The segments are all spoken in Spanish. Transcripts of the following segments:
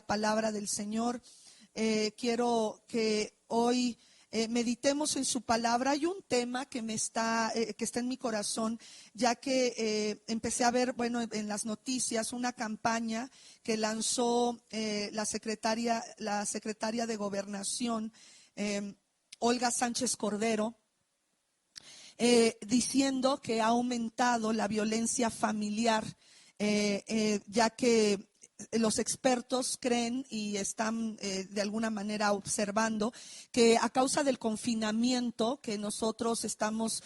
palabra del Señor. Quiero que hoy meditemos en su palabra. Hay un tema que está en mi corazón, ya que empecé a ver, bueno, en las noticias, una campaña que lanzó la secretaria de Gobernación, Olga Sánchez Cordero, diciendo que ha aumentado la violencia familiar, ya que los expertos creen y están de alguna manera observando que a causa del confinamiento que nosotros estamos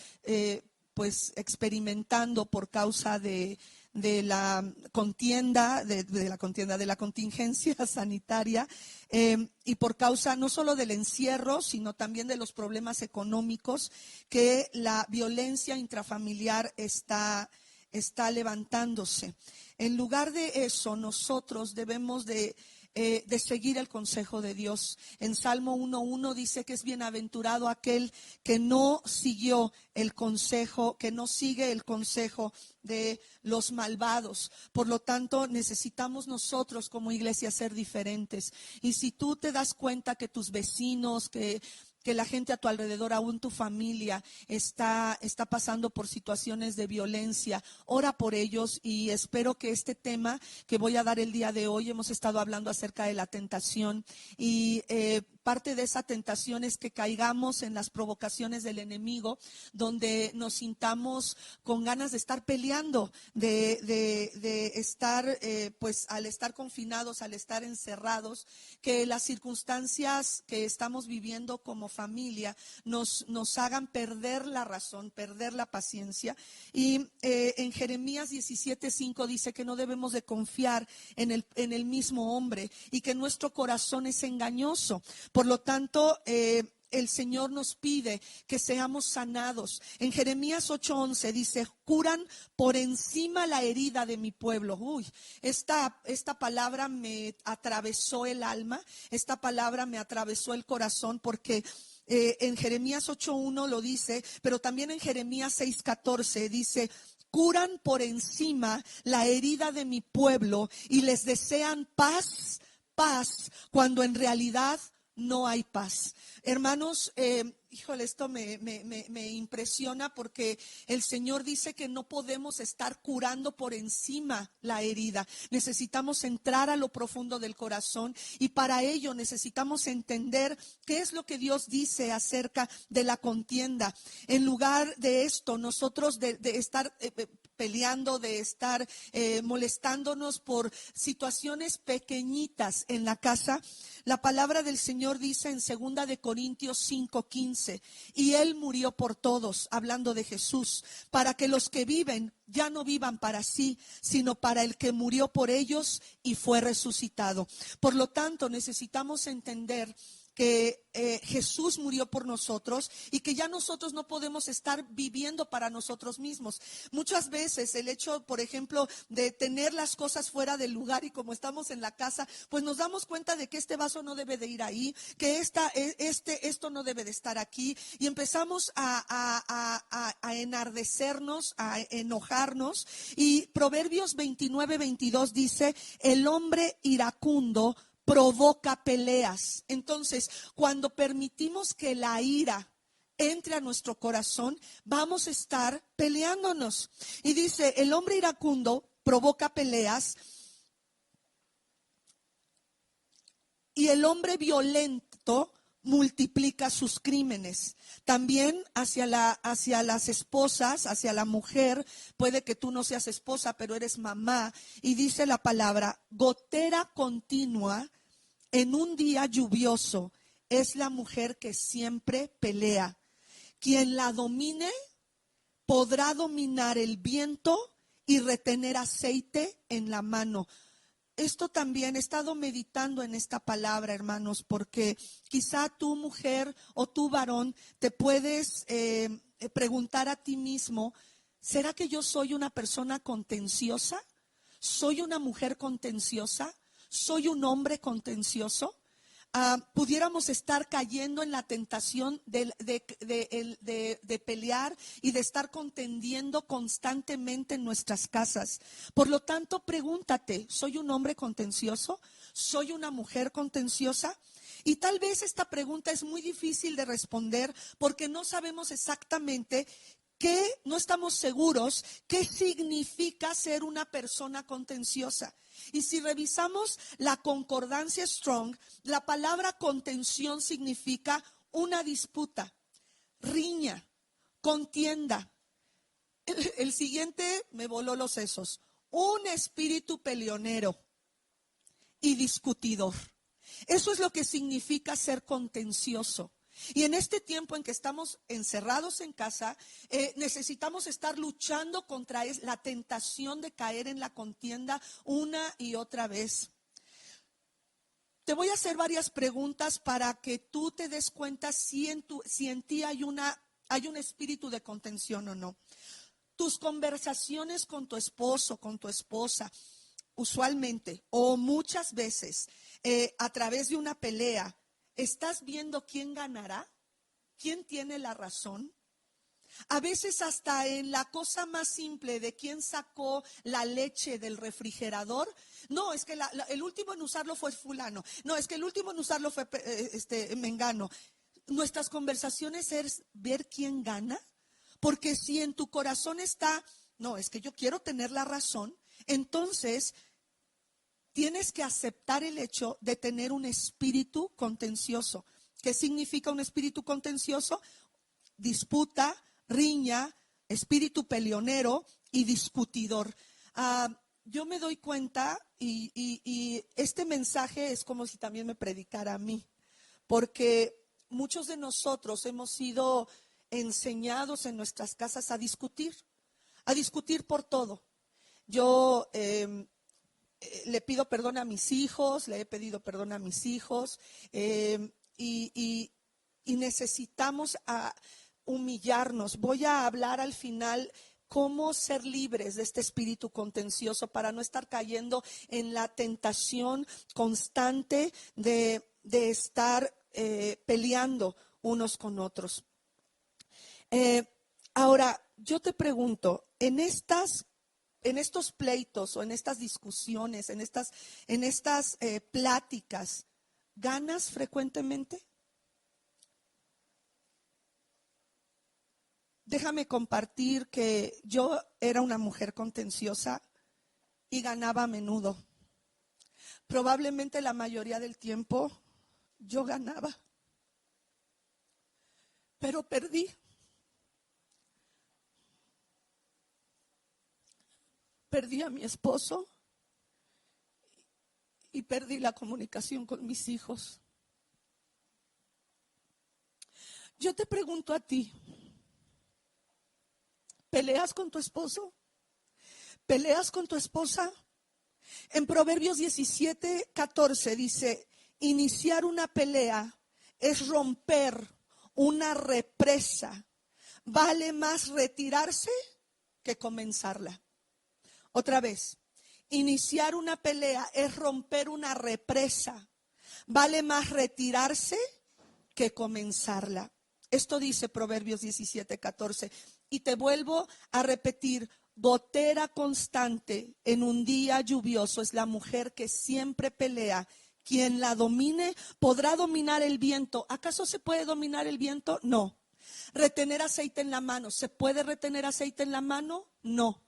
pues experimentando por causa de la contienda, de la contingencia sanitaria, y por causa no solo del encierro, sino también de los problemas económicos, que la violencia intrafamiliar está levantándose. En lugar de eso, nosotros debemos de seguir el consejo de Dios. En Salmo 1:1 dice que es bienaventurado aquel que no siguió el consejo, que no sigue el consejo de los malvados. Por lo tanto, necesitamos nosotros como iglesia ser diferentes. Y si tú te das cuenta que tus vecinos, que la gente a tu alrededor, aún tu familia, está pasando por situaciones de violencia, ora por ellos, y espero que este tema que voy a dar el día de hoy, hemos estado hablando acerca de la tentación, y parte de esa tentación es que caigamos en las provocaciones del enemigo, donde nos sintamos con ganas de estar peleando, de estar, pues al estar confinados, al estar encerrados, que las circunstancias que estamos viviendo como familia nos hagan perder la razón, perder la paciencia. Y en Jeremías 17:5 dice que no debemos de confiar en el mismo hombre y que nuestro corazón es engañoso. Por lo tanto, el Señor nos pide que seamos sanados. En Jeremías 8:11 dice: curan por encima la herida de mi pueblo. Uy, esta palabra me atravesó el alma, esta palabra me atravesó el corazón, porque en Jeremías 8:1 lo dice, pero también en Jeremías 6:14 dice: curan por encima la herida de mi pueblo y les desean paz, cuando en realidad no hay paz. Hermanos, híjole, esto me impresiona, porque el Señor dice que no podemos estar curando por encima la herida. Necesitamos entrar a lo profundo del corazón, y para ello necesitamos entender qué es lo que Dios dice acerca de la contienda. En lugar de esto, nosotros de estar peleando, de estar molestándonos por situaciones pequeñitas en la casa, la palabra del Señor dice en 2 de Corintios 5:15: y Él murió por todos, hablando de Jesús, para que los que viven ya no vivan para sí, sino para el que murió por ellos y fue resucitado. Por lo tanto, necesitamos entender que Jesús murió por nosotros y que ya nosotros no podemos estar viviendo para nosotros mismos. Muchas veces el hecho, por ejemplo, de tener las cosas fuera del lugar, y como estamos en la casa, pues nos damos cuenta de que este vaso no debe de ir ahí, que esto no debe de estar aquí, y empezamos a enardecernos, a enojarnos. Y Proverbios 29:22 dice: el hombre iracundo provoca peleas. Entonces, cuando permitimos que la ira entre a nuestro corazón, vamos a estar peleándonos. Y dice: el hombre iracundo provoca peleas, y el hombre violento multiplica sus crímenes. También hacia las esposas, hacia la mujer. Puede que tú no seas esposa, pero eres mamá, y dice la palabra: gotera continua en un día lluvioso es la mujer que siempre pelea. Quien la domine podrá dominar el viento y retener aceite en la mano. Esto también he estado meditando en esta palabra, hermanos, porque quizá tú, mujer, o tú, varón, te puedes preguntar a ti mismo: ¿será que yo soy una persona contenciosa? ¿Soy una mujer contenciosa? ¿Soy un hombre contencioso? pudiéramos estar cayendo en la tentación de pelear y de estar contendiendo constantemente en nuestras casas. Por lo tanto, pregúntate, ¿soy un hombre contencioso? ¿Soy una mujer contenciosa? Y tal vez esta pregunta es muy difícil de responder porque no sabemos exactamente no estamos seguros qué significa ser una persona contenciosa. Y si revisamos la concordancia Strong, la palabra contención significa una disputa, riña, contienda. El siguiente me voló los sesos. Un espíritu peleonero y discutidor. Eso es lo que significa ser contencioso. Y en este tiempo en que estamos encerrados en casa, necesitamos estar luchando contra la tentación de caer en la contienda una y otra vez. Te voy a hacer varias preguntas para que tú te des cuenta si en ti hay un espíritu de contención o no. Tus conversaciones con tu esposo, con tu esposa, usualmente o muchas veces a través de una pelea, ¿estás viendo quién ganará? ¿Quién tiene la razón? A veces hasta en la cosa más simple de quién sacó la leche del refrigerador. No, es que el último en usarlo fue fulano. No, es que el último en usarlo fue mengano. Nuestras conversaciones es ver quién gana. Porque si en tu corazón está, no, es que yo quiero tener la razón, entonces tienes que aceptar el hecho de tener un espíritu contencioso. ¿Qué significa un espíritu contencioso? Disputa, riña, espíritu peleonero y discutidor. Yo me doy cuenta y este mensaje es como si también me predicara a mí, porque muchos de nosotros hemos sido enseñados en nuestras casas a discutir por todo. Yo le pido perdón a mis hijos, le he pedido perdón a mis hijos y necesitamos humillarnos. Voy a hablar al final cómo ser libres de este espíritu contencioso para no estar cayendo en la tentación constante de estar peleando unos con otros. Ahora, yo te pregunto, en estos pleitos o en estas discusiones, en estas pláticas, ¿ganas frecuentemente? Déjame compartir que yo era una mujer contenciosa y ganaba a menudo. Probablemente la mayoría del tiempo yo ganaba, pero perdí. Perdí a mi esposo y perdí la comunicación con mis hijos. Yo te pregunto a ti, ¿peleas con tu esposo? ¿Peleas con tu esposa? En Proverbios 17:14 dice, iniciar una pelea es romper una represa. Vale más retirarse que comenzarla. Otra vez, iniciar una pelea es romper una represa. Vale más retirarse que comenzarla. Esto dice Proverbios 17:14. Y te vuelvo a repetir, gotera constante en un día lluvioso es la mujer que siempre pelea. Quien la domine podrá dominar el viento. ¿Acaso se puede dominar el viento? No. ¿Retener aceite en la mano? ¿Se puede retener aceite en la mano? No.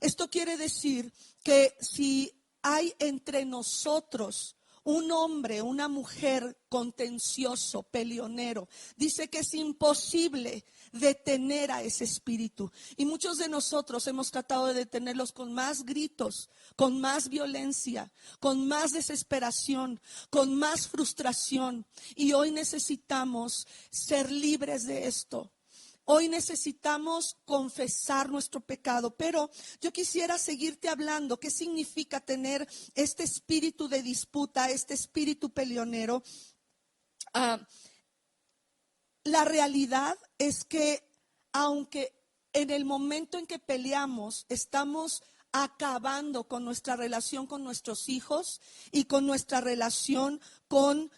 Esto quiere decir que si hay entre nosotros un hombre, una mujer contencioso, peleonero, dice que es imposible detener a ese espíritu. Y muchos de nosotros hemos tratado de detenerlos con más gritos, con más violencia, con más desesperación, con más frustración. Y hoy necesitamos ser libres de esto. Hoy necesitamos confesar nuestro pecado, pero yo quisiera seguirte hablando. ¿Qué significa tener este espíritu de disputa, este espíritu peleonero? La realidad es que aunque en el momento en que peleamos estamos acabando con nuestra relación con nuestros hijos y con nuestra relación con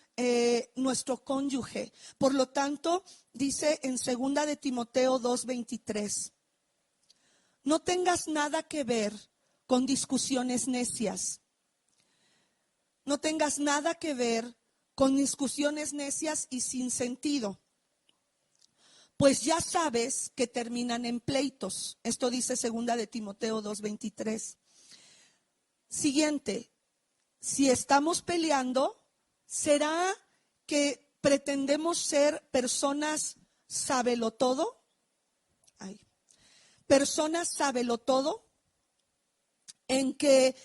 nuestro cónyuge. Por lo tanto, dice en 2 de Timoteo 2:23, no tengas nada que ver con discusiones necias. No tengas nada que ver con discusiones necias y sin sentido, pues ya sabes que terminan en pleitos. Esto dice 2 de Timoteo 2:23. Siguiente, si estamos peleando, ¿será que pretendemos ser personas sabelotodo? Ay, personas sabelotodo, en que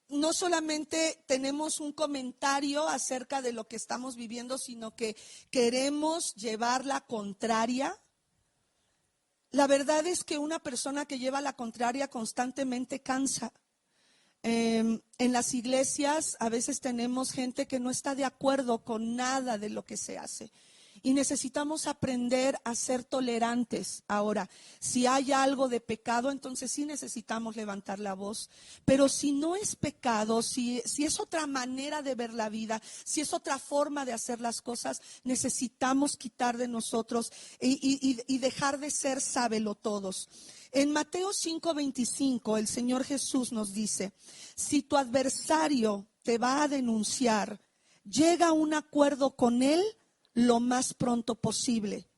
no solamente tenemos un comentario acerca de lo que estamos viviendo, sino que queremos llevar la contraria. La verdad es que una persona que lleva la contraria constantemente cansa. En las iglesias a veces tenemos gente que no está de acuerdo con nada de lo que se hace. Y necesitamos aprender a ser tolerantes. Ahora, si hay algo de pecado, entonces sí necesitamos levantar la voz. Pero si no es pecado, si es otra manera de ver la vida, si es otra forma de hacer las cosas, necesitamos quitar de nosotros y dejar de ser sábelotodos. En Mateo 5:25, el Señor Jesús nos dice, si tu adversario te va a denunciar, llega a un acuerdo con él lo más pronto posible.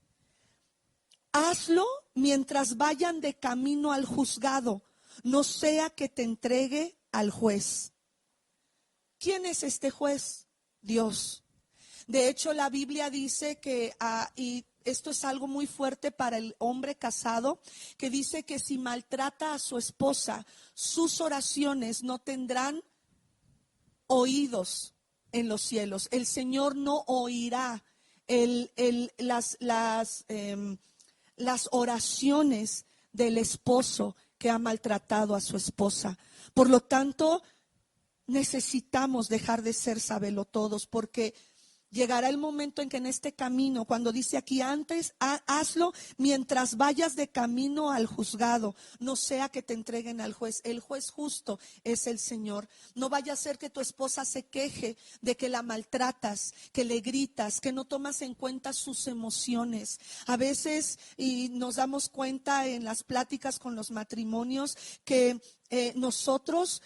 Hazlo mientras vayan de camino al juzgado, no sea que te entregue al juez. ¿Quién es este juez? Dios. De hecho, la Biblia dice que, y esto es algo muy fuerte para el hombre casado, que dice que si maltrata a su esposa, sus oraciones no tendrán oídos en los cielos. El Señor no oirá las oraciones del esposo que ha maltratado a su esposa. Por lo tanto, necesitamos dejar de ser sabelotodos, porque llegará el momento en que en este camino, cuando dice aquí antes, hazlo mientras vayas de camino al juzgado, no sea que te entreguen al juez. El juez justo es el Señor. No vaya a ser que tu esposa se queje de que la maltratas, que le gritas, que no tomas en cuenta sus emociones. A veces, y nos damos cuenta en las pláticas con los matrimonios, que nosotros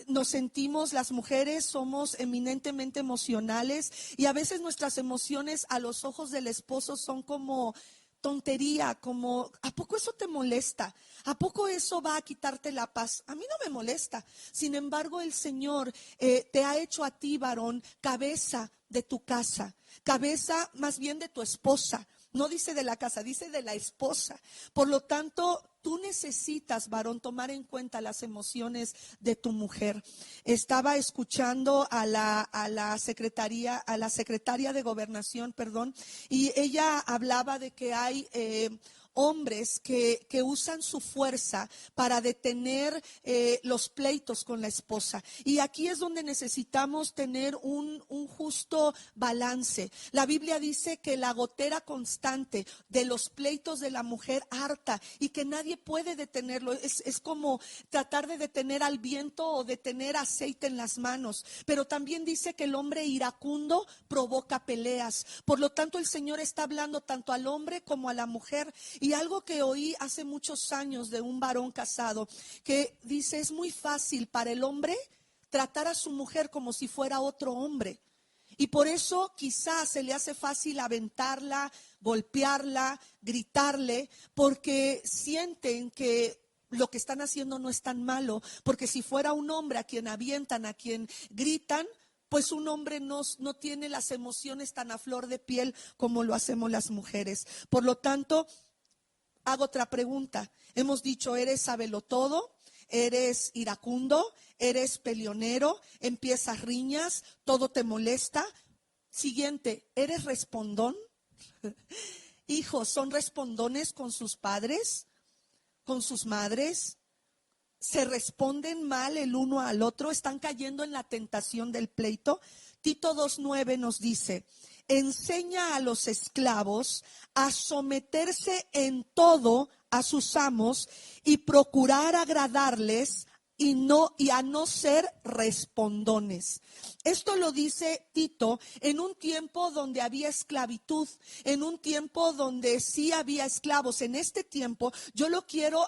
nos sentimos, las mujeres somos eminentemente emocionales, y a veces nuestras emociones a los ojos del esposo son como tontería, como ¿a poco eso te molesta? ¿A poco eso va a quitarte la paz? A mí no me molesta. Sin embargo, el Señor te ha hecho a ti, varón, cabeza de tu casa, cabeza más bien de tu esposa. No dice de la casa, dice de la esposa. Por lo tanto, tú necesitas, varón, tomar en cuenta las emociones de tu mujer. Estaba escuchando a la secretaria de Gobernación, y ella hablaba de que hay hombres que usan su fuerza para detener los pleitos con la esposa. Y aquí es donde necesitamos tener un justo balance. La Biblia dice que la gotera constante de los pleitos de la mujer harta, y que nadie puede detenerlo. Es como tratar de detener al viento o detener aceite en las manos. Pero también dice que el hombre iracundo provoca peleas. Por lo tanto, el Señor está hablando tanto al hombre como a la mujer. Y algo que oí hace muchos años de un varón casado, que dice, es muy fácil para el hombre tratar a su mujer como si fuera otro hombre. Y por eso quizás se le hace fácil aventarla, golpearla, gritarle, porque sienten que lo que están haciendo no es tan malo. Porque si fuera un hombre a quien avientan, a quien gritan, pues un hombre no tiene las emociones tan a flor de piel como lo hacemos las mujeres. Por lo tanto, hago otra pregunta. Hemos dicho, ¿eres sabelotodo? ¿Eres iracundo? ¿Eres peleonero? ¿Empiezas riñas? ¿Todo te molesta? Siguiente, ¿eres respondón? Hijos, ¿son respondones con sus padres? ¿Con sus madres? ¿Se responden mal el uno al otro? ¿Están cayendo en la tentación del pleito? Tito 2:9 nos dice, enseña a los esclavos a someterse en todo a sus amos y procurar agradarles y a no ser respondones. Esto lo dice Tito en un tiempo donde había esclavitud, en un tiempo donde sí había esclavos. En este tiempo yo lo quiero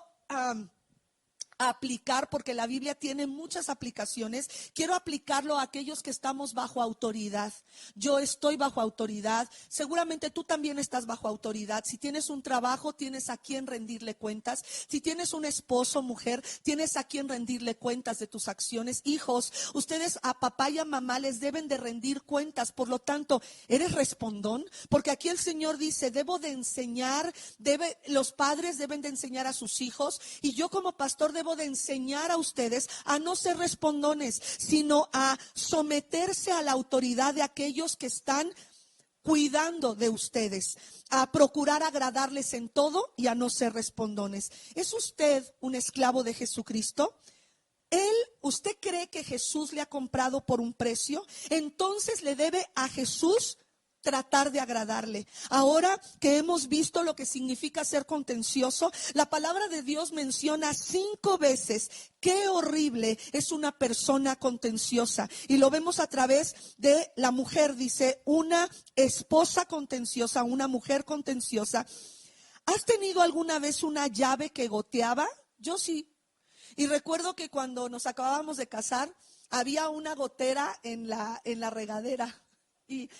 aplicar, porque la Biblia tiene muchas aplicaciones. Quiero aplicarlo a aquellos que estamos bajo autoridad. Yo estoy bajo autoridad, seguramente tú también estás bajo autoridad. Si tienes un trabajo, tienes a quien rendirle cuentas. Si tienes un esposo, mujer, tienes a quien rendirle cuentas de tus acciones. Hijos, ustedes a papá y a mamá les deben de rendir cuentas. Por lo tanto, ¿eres respondón? Porque aquí el Señor dice, debo de enseñar, los padres deben de enseñar a sus hijos, y yo como pastor debo de enseñar a ustedes a no ser respondones, sino a someterse a la autoridad de aquellos que están cuidando de ustedes, a procurar agradarles en todo y a no ser respondones. ¿Es usted un esclavo de Jesucristo? ¿Usted cree que Jesús le ha comprado por un precio? Entonces le debe a Jesús tratar de agradarle. Ahora que hemos visto lo que significa ser contencioso, la palabra de Dios menciona 5 veces qué horrible es una persona contenciosa. Y lo vemos a través de la mujer. Dice, una esposa contenciosa, una mujer contenciosa. ¿Has tenido alguna vez una llave que goteaba? Yo sí. Y recuerdo que cuando nos acabábamos de casar, había una gotera en la regadera. Y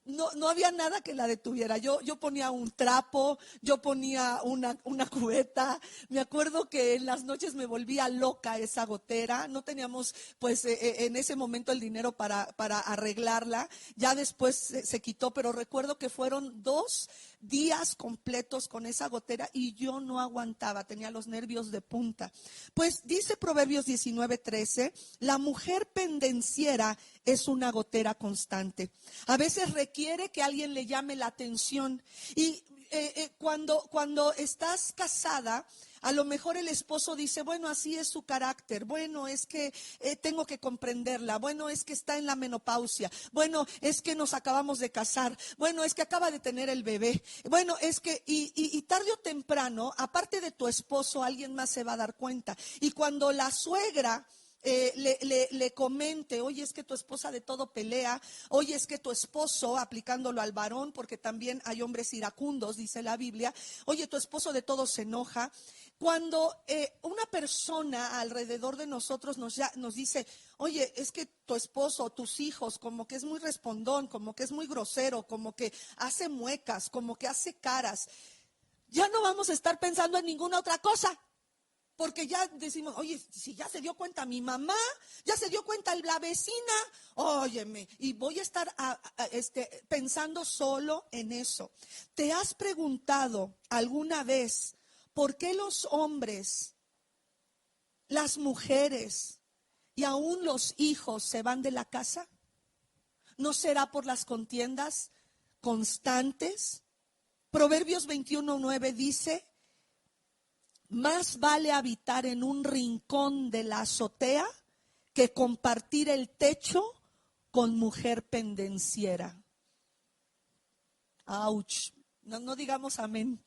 no había nada que la detuviera. Yo ponía un trapo, yo ponía una cubeta. Me acuerdo que en las noches me volvía loca esa gotera. No teníamos pues en ese momento el dinero para arreglarla. Ya después se quitó, pero recuerdo que fueron 2 días completos con esa gotera y yo no aguantaba, tenía los nervios de punta. Pues dice Proverbios 19:13, la mujer pendenciera es una gotera constante. A veces requiere que alguien le llame la atención. Y cuando estás casada, a lo mejor el esposo dice, bueno, así es su carácter, bueno, es que tengo que comprenderla, bueno, es que está en la menopausia, bueno, es que nos acabamos de casar, bueno, es que acaba de tener el bebé, bueno, es que, y tarde o temprano, aparte de tu esposo, alguien más se va a dar cuenta. Y cuando la suegra le comente, oye, es que tu esposa de todo pelea, oye, es que tu esposo, aplicándolo al varón, porque también hay hombres iracundos, dice la Biblia, oye, tu esposo de todo se enoja. Cuando una persona alrededor de nosotros nos dice, oye, es que tu esposo, tus hijos, como que es muy respondón, como que es muy grosero, como que hace muecas, como que hace caras, ya no vamos a estar pensando en ninguna otra cosa. Porque ya decimos, oye, si ya se dio cuenta mi mamá, ya se dio cuenta la vecina, óyeme, y voy a estar pensando solo en eso. ¿Te has preguntado alguna vez por qué los hombres, las mujeres y aún los hijos se van de la casa? ¿No será por las contiendas constantes? Proverbios 21:9 dice, más vale habitar en un rincón de la azotea que compartir el techo con mujer pendenciera. Ouch. No digamos amén.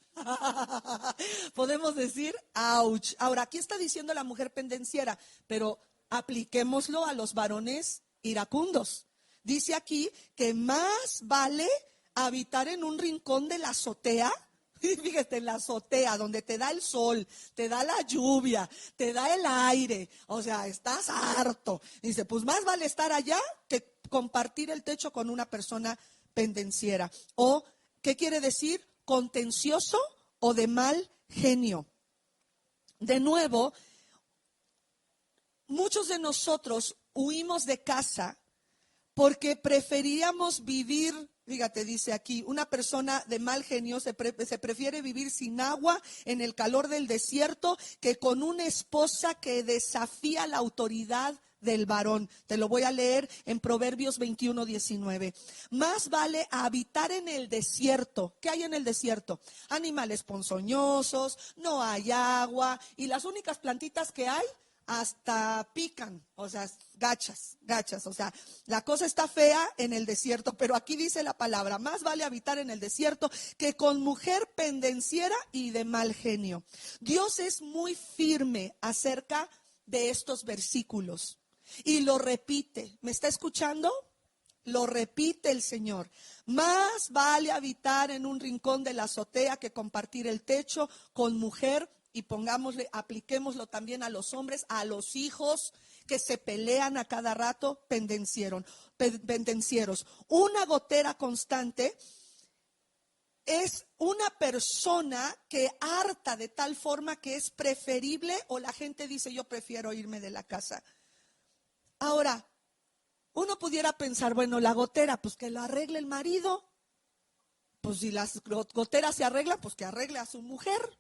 Podemos decir ouch. Ahora, aquí está diciendo la mujer pendenciera, pero apliquémoslo a los varones iracundos. Dice aquí que más vale habitar en un rincón de la azotea. Fíjate, en la azotea, donde te da el sol, te da la lluvia, te da el aire, o sea, estás harto. Dice, pues más vale estar allá que compartir el techo con una persona pendenciera. O, ¿qué quiere decir? Contencioso o de mal genio. De nuevo, muchos de nosotros huimos de casa porque preferíamos vivir, fíjate, dice aquí, una persona de mal genio se prefiere vivir sin agua en el calor del desierto que con una esposa que desafía la autoridad del varón. Te lo voy a leer en Proverbios 21:19. Más vale habitar en el desierto. ¿Qué hay en el desierto? Animales ponzoñosos, no hay agua y las únicas plantitas que hay hasta pican, o sea, gachas, o sea, la cosa está fea en el desierto, pero aquí dice la palabra, más vale habitar en el desierto que con mujer pendenciera y de mal genio. Dios es muy firme acerca de estos versículos. Y lo repite. ¿Me está escuchando? Lo repite el Señor. Más vale habitar en un rincón de la azotea que compartir el techo con mujer. Y pongámosle, apliquémoslo también a los hombres, a los hijos que se pelean a cada rato, pendencieros. Una gotera constante es una persona que harta de tal forma que es preferible, o la gente dice, yo prefiero irme de la casa. Ahora, uno pudiera pensar, bueno, la gotera, pues que lo arregle el marido. Pues si las goteras se arreglan, pues que arregle a su mujer.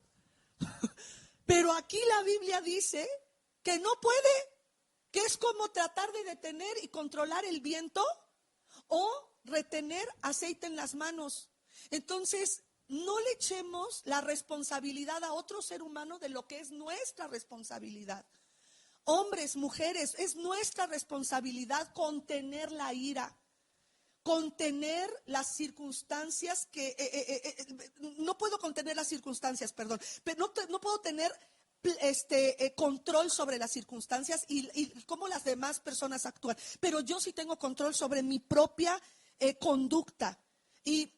Pero aquí la Biblia dice que no puede, que es como tratar de detener y controlar el viento o retener aceite en las manos. Entonces, no le echemos la responsabilidad a otro ser humano de lo que es nuestra responsabilidad. Hombres, mujeres, es nuestra responsabilidad contener la ira, contener las circunstancias no puedo contener las circunstancias, perdón, pero no puedo tener control sobre las circunstancias y cómo las demás personas actúan, pero yo sí tengo control sobre mi propia conducta. Y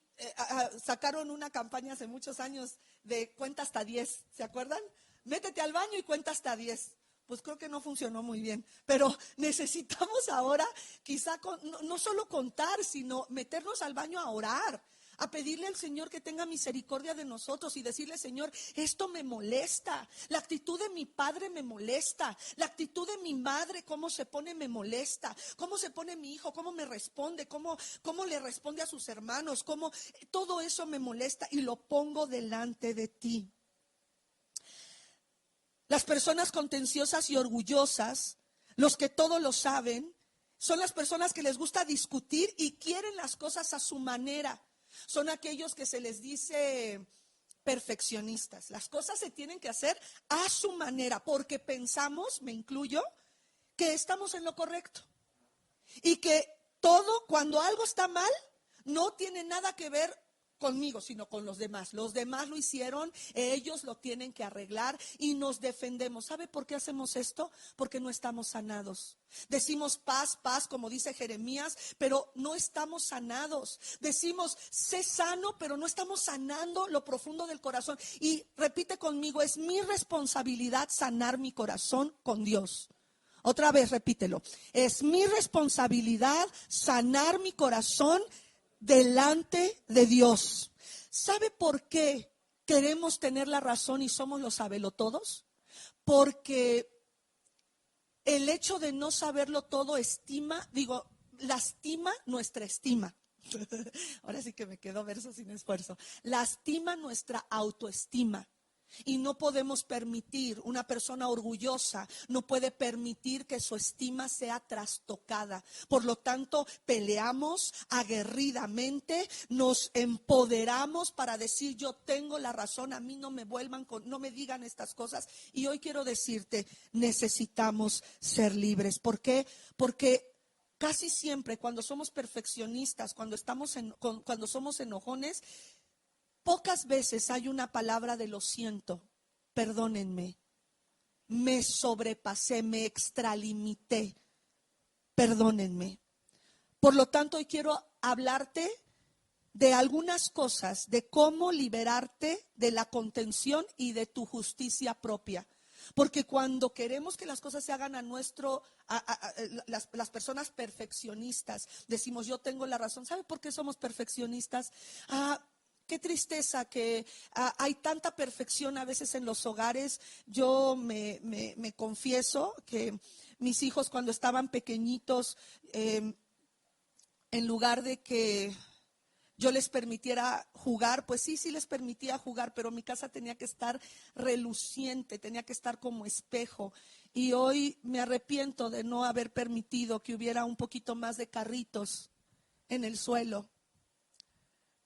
sacaron una campaña hace muchos años de cuenta hasta 10, ¿se acuerdan? Métete al baño y cuenta hasta 10. Pues creo que no funcionó muy bien, pero necesitamos ahora quizá no solo contar, sino meternos al baño a orar, a pedirle al Señor que tenga misericordia de nosotros y decirle, Señor, esto me molesta, la actitud de mi padre me molesta, la actitud de mi madre, cómo se pone me molesta, cómo se pone mi hijo, cómo me responde, cómo le responde a sus hermanos, todo eso me molesta y lo pongo delante de ti. Las personas contenciosas y orgullosas, los que todo lo saben, son las personas que les gusta discutir y quieren las cosas a su manera. Son aquellos que se les dice perfeccionistas. Las cosas se tienen que hacer a su manera porque pensamos, me incluyo, que estamos en lo correcto. Y que todo, cuando algo está mal, no tiene nada que ver conmigo, sino con los demás. Los demás lo hicieron, ellos lo tienen que arreglar y nos defendemos. ¿Sabe por qué hacemos esto? Porque no estamos sanados. Decimos paz, paz, como dice Jeremías, pero no estamos sanados. Decimos sé sano, pero no estamos sanando lo profundo del corazón. Y repite conmigo, es mi responsabilidad sanar mi corazón con Dios. Otra vez, repítelo. Es mi responsabilidad sanar mi corazón delante de Dios. ¿Sabe por qué queremos tener la razón y somos los sabelotodos? Porque el hecho de no saberlo todo lastima nuestra estima. Ahora sí que me quedo verso sin esfuerzo. Lastima nuestra autoestima. Y no podemos permitir, una persona orgullosa no puede permitir que su estima sea trastocada. Por lo tanto, peleamos aguerridamente, nos empoderamos para decir yo tengo la razón, a mí no me digan estas cosas. Y hoy quiero decirte, necesitamos ser libres. ¿Por qué? Porque casi siempre cuando somos perfeccionistas, cuando somos enojones, pocas veces hay una palabra de lo siento, perdónenme, me sobrepasé, me extralimité, perdónenme. Por lo tanto, hoy quiero hablarte de algunas cosas, de cómo liberarte de la contención y de tu justicia propia. Porque cuando queremos que las cosas se hagan las personas perfeccionistas, decimos yo tengo la razón. ¿Sabe por qué somos perfeccionistas? Qué tristeza que hay tanta perfección a veces en los hogares. Yo me confieso que mis hijos cuando estaban pequeñitos, en lugar de que yo les permitiera jugar, pues sí les permitía jugar, pero mi casa tenía que estar reluciente, tenía que estar como espejo. Y hoy me arrepiento de no haber permitido que hubiera un poquito más de carritos en el suelo,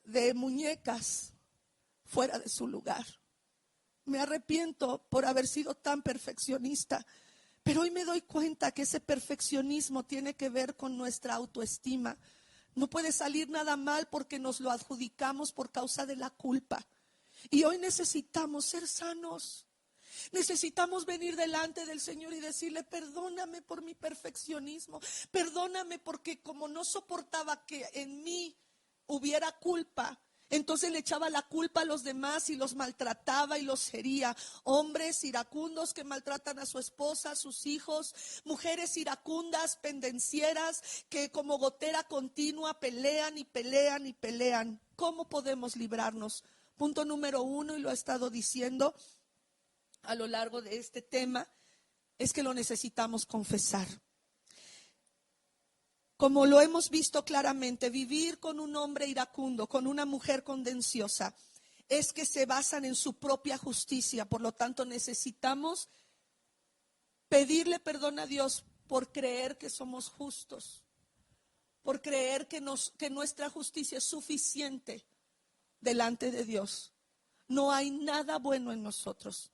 de muñecas fuera de su lugar. Me arrepiento por haber sido tan perfeccionista, pero hoy me doy cuenta que ese perfeccionismo tiene que ver con nuestra autoestima. No puede salir nada mal porque nos lo adjudicamos por causa de la culpa. Y hoy necesitamos ser sanos. Necesitamos venir delante del Señor y decirle: perdóname por mi perfeccionismo, perdóname porque como no soportaba que en mí hubiera culpa, entonces le echaba la culpa a los demás y los maltrataba y los hería. Hombres iracundos que maltratan a su esposa, a sus hijos. Mujeres iracundas, pendencieras, que como gotera continua pelean y pelean y pelean. ¿Cómo podemos librarnos? Punto número 1, y lo he estado diciendo a lo largo de este tema, es que lo necesitamos confesar. Como lo hemos visto claramente, vivir con un hombre iracundo, con una mujer condenciosa, es que se basan en su propia justicia. Por lo tanto, necesitamos pedirle perdón a Dios por creer que somos justos, por creer que nuestra justicia es suficiente delante de Dios. No hay nada bueno en nosotros.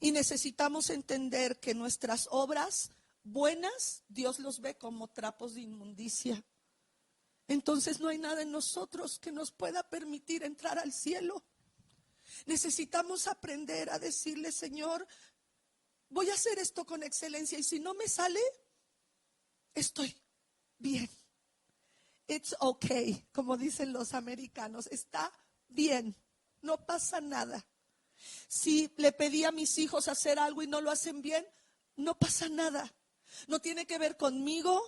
Y necesitamos entender que nuestras obras buenas, Dios los ve como trapos de inmundicia. Entonces no hay nada en nosotros que nos pueda permitir entrar al cielo. Necesitamos aprender a decirle: Señor, voy a hacer esto con excelencia, y si no me sale, estoy bien. It's okay, como dicen los americanos, está bien, no pasa nada. Si le pedí a mis hijos hacer algo y no lo hacen bien, no pasa nada. No tiene que ver conmigo,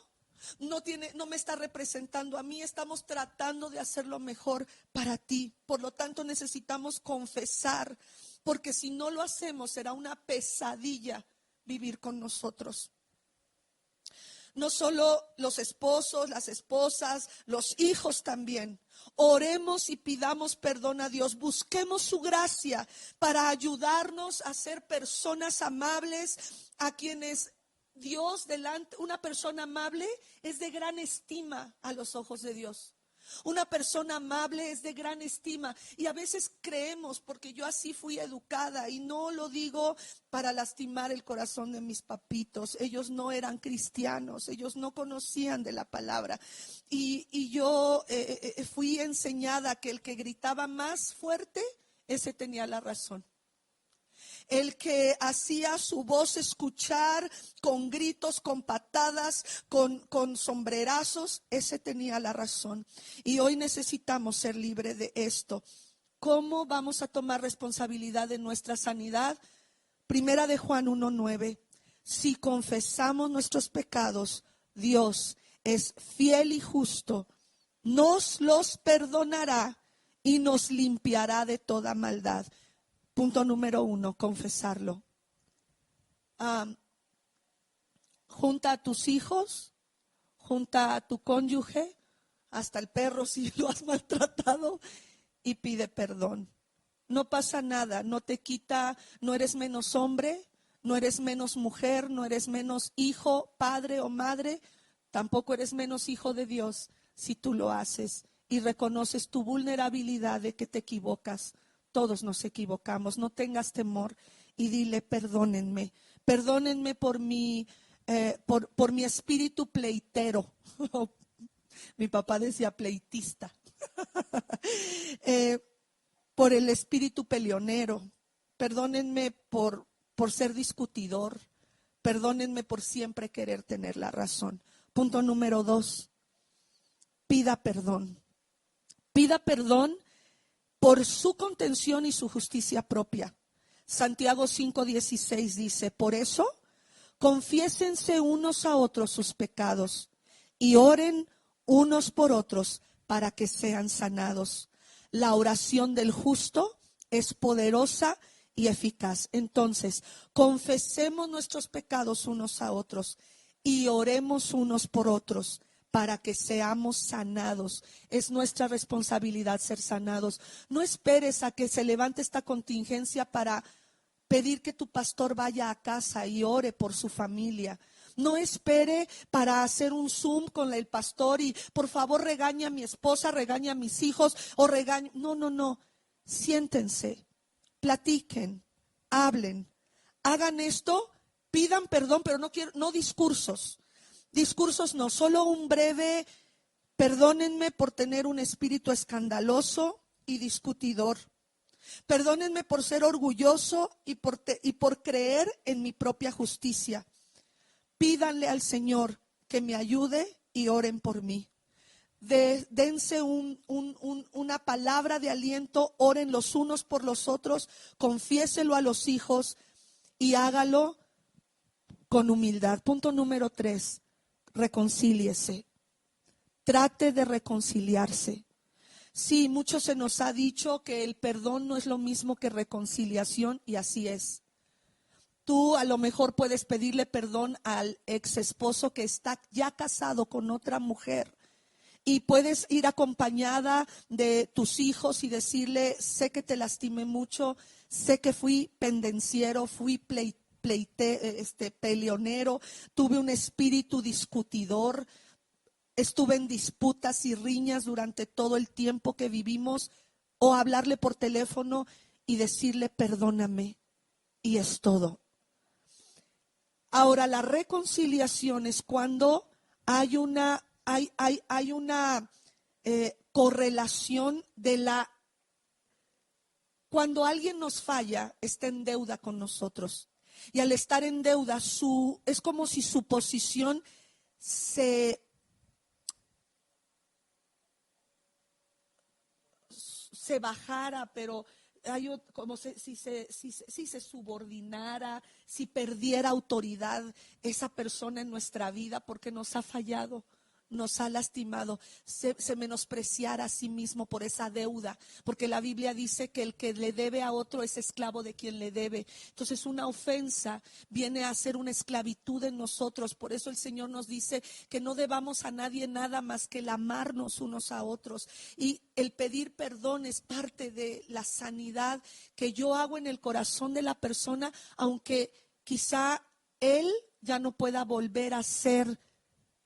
no me está representando a mí. Estamos tratando de hacer lo mejor para ti. Por lo tanto, necesitamos confesar, porque si no lo hacemos, será una pesadilla vivir con nosotros. No solo los esposos, las esposas, los hijos también. Oremos y pidamos perdón a Dios. Busquemos su gracia para ayudarnos a ser personas amables, a quienes Dios delante. Una persona amable es de gran estima a los ojos de Dios. Una persona amable es de gran estima, y a veces creemos, porque yo así fui educada, y no lo digo para lastimar el corazón de mis papitos. Ellos no eran cristianos, ellos no conocían de la palabra, y yo fui enseñada que el que gritaba más fuerte, ese tenía la razón. El que hacía su voz escuchar con gritos, con patadas, con sombrerazos, ese tenía la razón. Y hoy necesitamos ser libres de esto. ¿Cómo vamos a tomar responsabilidad de nuestra sanidad? Primera de Juan 1:9. Si confesamos nuestros pecados, Dios es fiel y justo, nos los perdonará y nos limpiará de toda maldad. Punto número 1, confesarlo. Junta a tus hijos, junta a tu cónyuge, hasta el perro si lo has maltratado, y pide perdón. No pasa nada, no te quita, no eres menos hombre, no eres menos mujer, no eres menos hijo, padre o madre, tampoco eres menos hijo de Dios si tú lo haces y reconoces tu vulnerabilidad de que te equivocas. Todos nos equivocamos, no tengas temor y dile: perdónenme por mi espíritu pleitero. Mi papá decía pleitista. Por el espíritu peleonero. Perdónenme por ser discutidor. Perdónenme por siempre querer tener la razón. Punto número 2. Pida perdón. Pida perdón por su contención y su justicia propia. Santiago 5:16 dice: por eso, confiésense unos a otros sus pecados y oren unos por otros para que sean sanados. La oración del justo es poderosa y eficaz. Entonces, confesemos nuestros pecados unos a otros y oremos unos por otros para que seamos sanados. Es nuestra responsabilidad ser sanados. No esperes a que se levante esta contingencia para pedir que tu pastor vaya a casa y ore por su familia. No espere para hacer un Zoom con el pastor y por favor regaña a mi esposa, regaña a mis hijos o regaña. No. Siéntense, platiquen, hablen, hagan esto, pidan perdón, pero no discursos. Discursos no, solo un breve: perdónenme por tener un espíritu escandaloso y discutidor. Perdónenme por ser orgulloso y por creer en mi propia justicia. Pídanle al Señor que me ayude y oren por mí. Dense una palabra de aliento, oren los unos por los otros, confiéselo a los hijos y hágalo con humildad. Punto número 3, reconcíliese. Trate de reconciliarse. Sí, mucho se nos ha dicho que el perdón no es lo mismo que reconciliación, y así es. Tú a lo mejor puedes pedirle perdón al ex esposo que está ya casado con otra mujer, y puedes ir acompañada de tus hijos y decirle: sé que te lastimé mucho, sé que fui pendenciero, fui peleonero, tuve un espíritu discutidor, estuve en disputas y riñas durante todo el tiempo que vivimos. O hablarle por teléfono y decirle: perdóname, y es todo. Ahora, la reconciliación es cuando hay una correlación cuando alguien nos falla, está en deuda con nosotros. Y al estar en deuda, es como si su posición se bajara, pero como si se subordinara, si perdiera autoridad esa persona en nuestra vida porque nos ha fallado, nos ha lastimado, se menospreciara a sí mismo por esa deuda, porque la Biblia dice que el que le debe a otro es esclavo de quien le debe. Entonces una ofensa viene a ser una esclavitud en nosotros. Por eso el Señor nos dice que no debamos a nadie nada más que el amarnos unos a otros, y el pedir perdón es parte de la sanidad que yo hago en el corazón de la persona, aunque quizá él ya no pueda volver a ser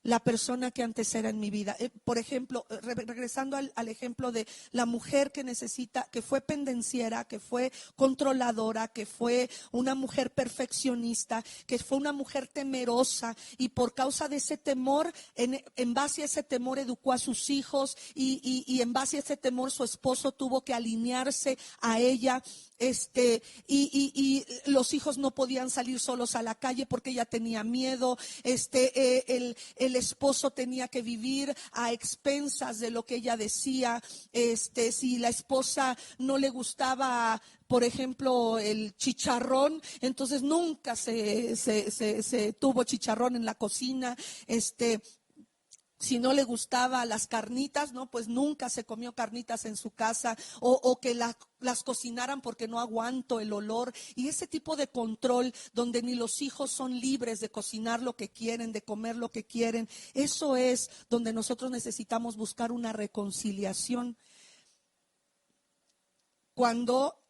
la persona que antes era en mi vida. Por ejemplo, regresando al ejemplo de la mujer que fue pendenciera, que fue controladora, que fue una mujer perfeccionista, que fue una mujer temerosa, y por causa de ese temor, en base a ese temor educó a sus hijos, y en base a ese temor su esposo tuvo que alinearse a ella. Y los hijos no podían salir solos a la calle porque ella tenía miedo. El esposo tenía que vivir a expensas de lo que ella decía. Si la esposa no le gustaba, por ejemplo, el chicharrón, entonces nunca se tuvo chicharrón en la cocina. Si no le gustaba las carnitas, no, pues nunca se comió carnitas en su casa, o que las cocinaran porque no aguanto el olor. Y ese tipo de control donde ni los hijos son libres de cocinar lo que quieren, de comer lo que quieren, eso es donde nosotros necesitamos buscar una reconciliación. Cuando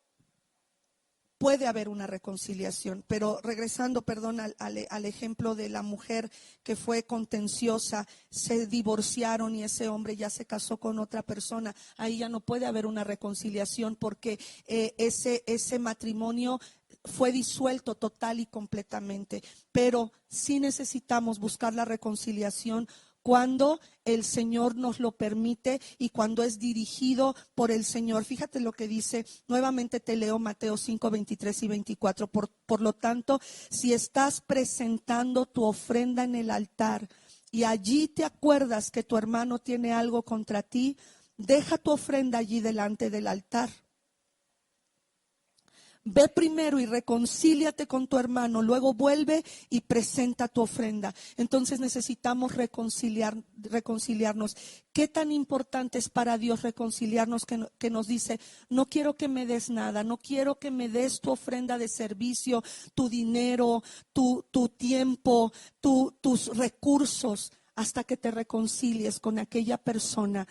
puede haber una reconciliación. Pero regresando, perdón, al ejemplo de la mujer que fue contenciosa, se divorciaron y ese hombre ya se casó con otra persona. Ahí ya no puede haber una reconciliación, porque ese matrimonio fue disuelto total y completamente. Pero sí necesitamos buscar la reconciliación cuando el Señor nos lo permite y cuando es dirigido por el Señor. Fíjate lo que dice, nuevamente te leo Mateo 5, 23 y 24. Por lo tanto, si estás presentando tu ofrenda en el altar y allí te acuerdas que tu hermano tiene algo contra ti, deja tu ofrenda allí delante del altar. Ve primero y reconcíliate con tu hermano, luego vuelve y presenta tu ofrenda. Entonces necesitamos reconciliarnos. ¿Qué tan importante es para Dios reconciliarnos, que nos dice: no quiero que me des nada, no quiero que me des tu ofrenda de servicio, tu dinero, tu tiempo, tus recursos, hasta que te reconcilies con aquella persona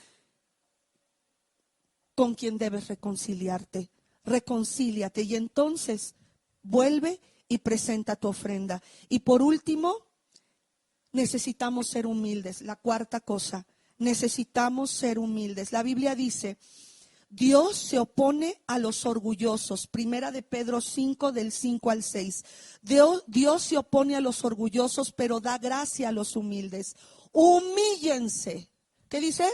con quien debes reconciliarte? Reconcíliate y entonces vuelve y presenta tu ofrenda. Y por último, necesitamos ser humildes. La cuarta cosa, necesitamos ser humildes. La Biblia dice: Dios se opone a los orgullosos. Primera de Pedro 5, del 5 al 6. Dios se opone a los orgullosos, pero da gracia a los humildes. Humíllense. ¿Qué dice?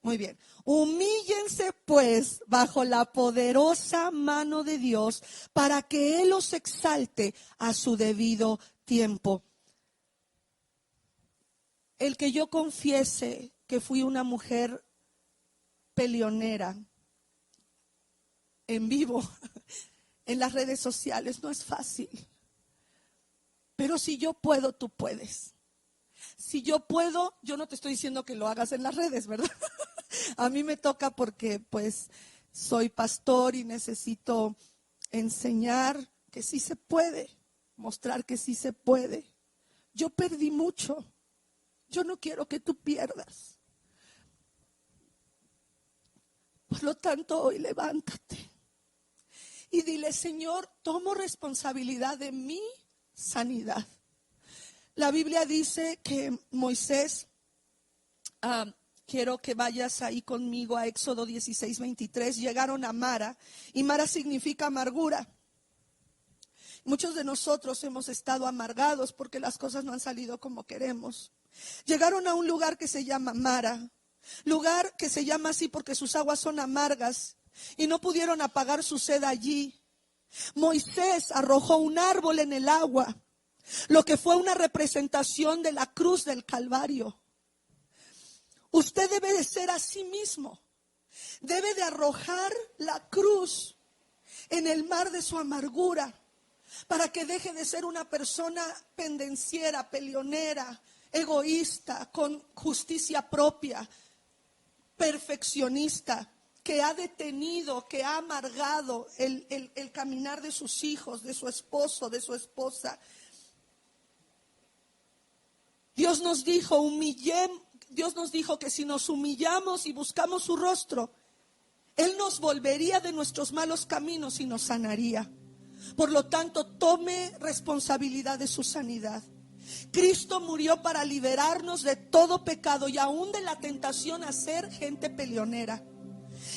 Muy bien. Humíllense pues bajo la poderosa mano de Dios para que Él los exalte a su debido tiempo. El que yo confiese que fui una mujer peleonera en vivo en las redes sociales no es fácil. Pero si yo puedo, tú puedes. Si yo puedo, yo no te estoy diciendo que lo hagas en las redes, ¿verdad? A mí me toca porque pues soy pastor y necesito enseñar que sí se puede, mostrar que sí se puede. Yo perdí mucho. Yo no quiero que tú pierdas. Por lo tanto, hoy levántate y dile: Señor, tomo responsabilidad de mi sanidad. La Biblia dice que Moisés, quiero que vayas ahí conmigo a Éxodo 16:23, llegaron a Mara, y Mara significa amargura. Muchos de nosotros hemos estado amargados porque las cosas no han salido como queremos. Llegaron a un lugar que se llama Mara, lugar que se llama así porque sus aguas son amargas y no pudieron apagar su sed allí. Moisés arrojó un árbol en el agua, lo que fue una representación de la cruz del Calvario. Usted debe de ser a sí mismo, debe de arrojar la cruz en el mar de su amargura para que deje de ser una persona pendenciera, peleonera, egoísta, con justicia propia, perfeccionista, que ha detenido, que ha amargado el caminar de sus hijos, de su esposo, de su esposa. Dios nos dijo que si nos humillamos y buscamos su rostro, Él nos volvería de nuestros malos caminos y nos sanaría. Por lo tanto, tome responsabilidad de su sanidad. Cristo murió para liberarnos de todo pecado y aún de la tentación a ser gente peleonera.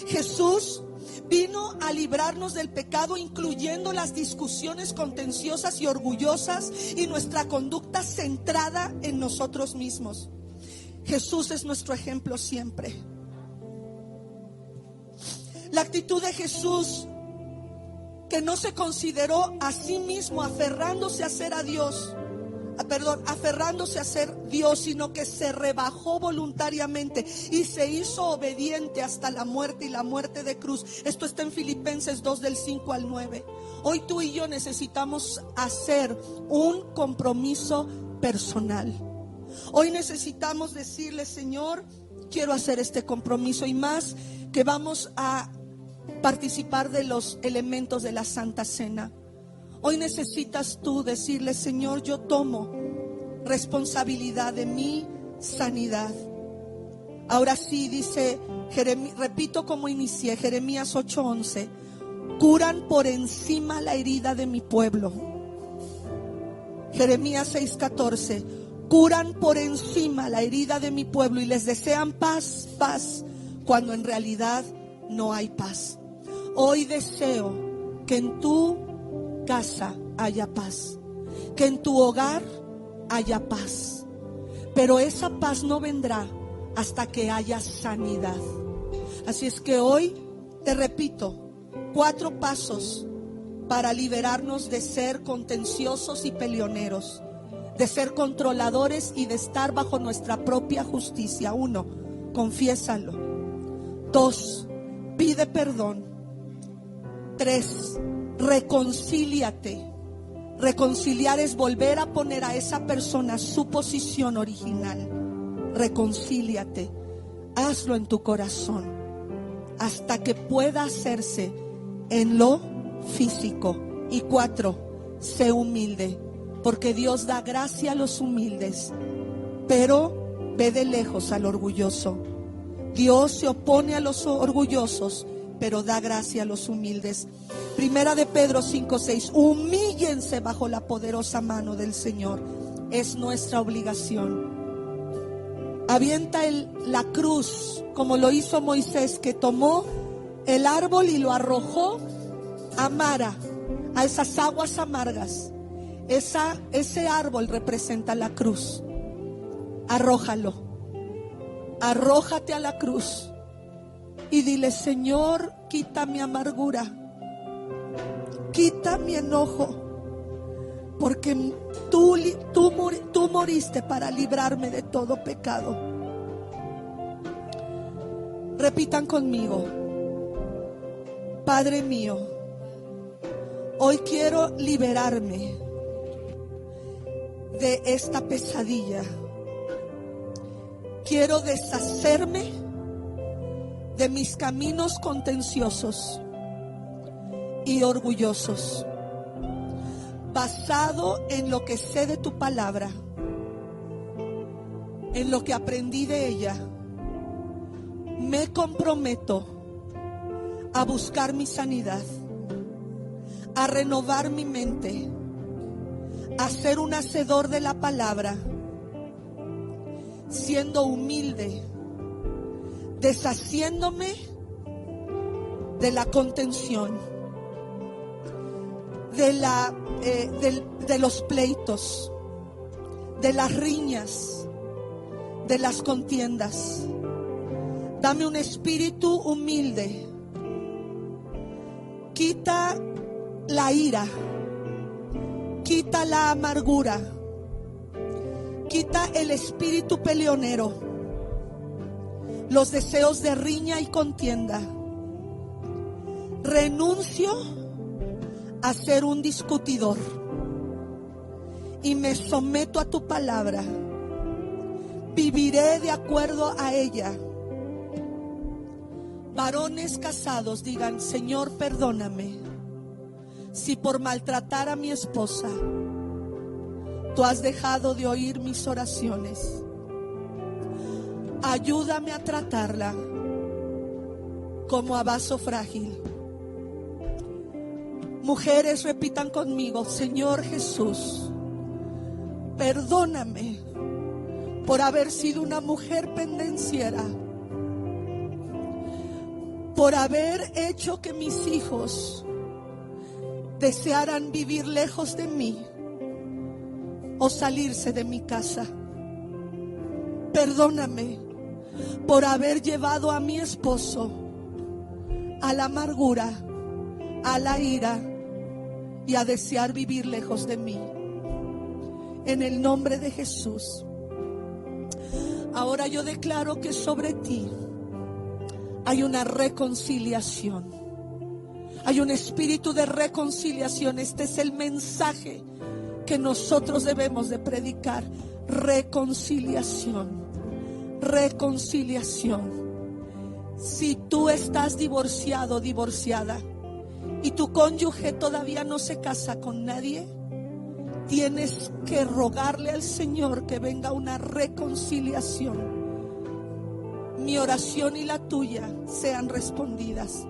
Jesús vino a librarnos del pecado, incluyendo las discusiones contenciosas y orgullosas y nuestra conducta centrada en nosotros mismos. Jesús es nuestro ejemplo siempre. La actitud de Jesús, que no se consideró a sí mismo aferrándose a ser Dios, sino que se rebajó voluntariamente y se hizo obediente hasta la muerte y la muerte de cruz. Esto está en Filipenses 2 del 5 al 9. Hoy tú y yo necesitamos hacer un compromiso personal. Hoy necesitamos decirle: Señor, quiero hacer este compromiso, y más que vamos a participar de los elementos de la Santa Cena. Hoy necesitas tú decirle: Señor, yo tomo responsabilidad de mi sanidad. Ahora sí, dice, repito como inicié, Jeremías 8:11: curan por encima la herida de mi pueblo. Jeremías 6:14: curan por encima la herida de mi pueblo y les desean paz, paz, cuando en realidad no hay paz. Hoy deseo que en tu casa haya paz, que en tu hogar haya paz, pero esa paz no vendrá hasta que haya sanidad. Así es que hoy te repito 4 pasos para liberarnos de ser contenciosos y peleoneros, de ser controladores y de estar bajo nuestra propia justicia. 1, confiésalo. 2, pide perdón. 3, reconcíliate. Reconciliar es volver a poner a esa persona su posición original. Reconcíliate. Hazlo en tu corazón hasta que pueda hacerse en lo físico. Y 4, sé humilde, porque Dios da gracia a los humildes, pero ve de lejos al orgulloso. Dios se opone a los orgullosos, pero da gracia a los humildes. Primera de Pedro 5:6: humíllense bajo la poderosa mano del Señor. Es nuestra obligación. Avienta la cruz, como lo hizo Moisés, que tomó el árbol y lo arrojó a Mara, a esas aguas amargas. Ese árbol representa la cruz. Arrójalo. Arrójate a la cruz Y dile: Señor, quita mi amargura, quita mi enojo, porque tú moriste para librarme de todo pecado. Repitan conmigo: Padre mío, hoy quiero liberarme de esta pesadilla. Quiero deshacerme de mis caminos contenciosos y orgullosos, basado en lo que sé de tu palabra, en lo que aprendí de ella. Me comprometo a buscar mi sanidad, a renovar mi mente, a ser un hacedor de la palabra, siendo humilde, deshaciéndome de la contención, de los pleitos, de las riñas, de las contiendas. Dame un espíritu humilde. Quita la ira, quita la amargura, quita el espíritu peleonero, los deseos de riña y contienda. Renuncio a ser un discutidor y me someto a tu palabra. Viviré de acuerdo a ella. Varones casados digan: Señor, perdóname si por maltratar a mi esposa tú has dejado de oír mis oraciones. Ayúdame a tratarla como a vaso frágil. Mujeres, repitan conmigo: Señor Jesús, perdóname por haber sido una mujer pendenciera, por haber hecho que mis hijos desearan vivir lejos de mí o salirse de mi casa. Perdóname por haber llevado a mi esposo a la amargura, a la ira y a desear vivir lejos de mí. En el nombre de Jesús. Ahora yo declaro que sobre ti hay una reconciliación. Hay un espíritu de reconciliación. Este es el mensaje que nosotros debemos de predicar. Reconciliación. Reconciliación. Si tú estás divorciado, divorciada, y tu cónyuge todavía no se casa con nadie, tienes que rogarle al Señor que venga una reconciliación. Mi oración y la tuya sean respondidas.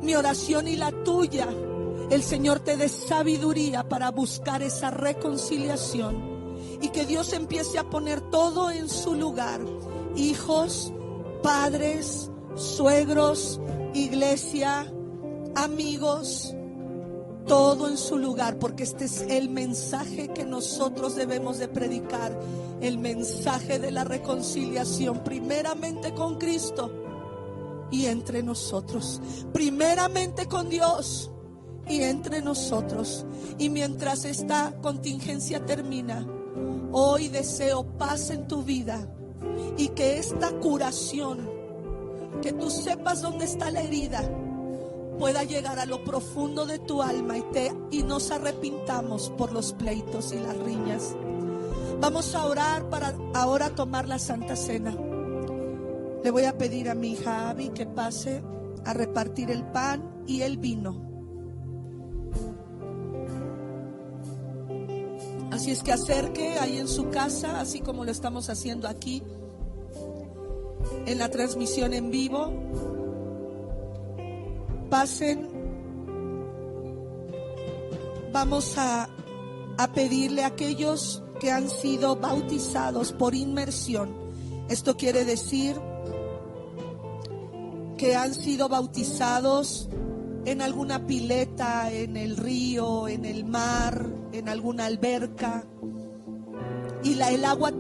Mi oración y la tuya, el Señor te dé sabiduría para buscar esa reconciliación. Y que Dios empiece a poner todo en su lugar. Hijos, padres, suegros, iglesia, amigos, todo en su lugar, porque este es el mensaje que nosotros debemos de predicar, el mensaje de la reconciliación, primeramente con Cristo y entre nosotros, primeramente con Dios y entre nosotros. Y mientras esta contingencia termina, hoy deseo paz en tu vida y que esta curación, que tú sepas dónde está la herida, pueda llegar a lo profundo de tu alma y nos arrepintamos por los pleitos y las riñas. Vamos a orar para ahora tomar la Santa Cena. Le voy a pedir a mi hija Abby que pase a repartir el pan y el vino. Así es que acerque ahí en su casa, así como lo estamos haciendo aquí en la transmisión en vivo. Pasen. Vamos a pedirle a aquellos que han sido bautizados por inmersión. Esto quiere decir que han sido bautizados en alguna pileta, en el río, en el mar, en alguna alberca, y el agua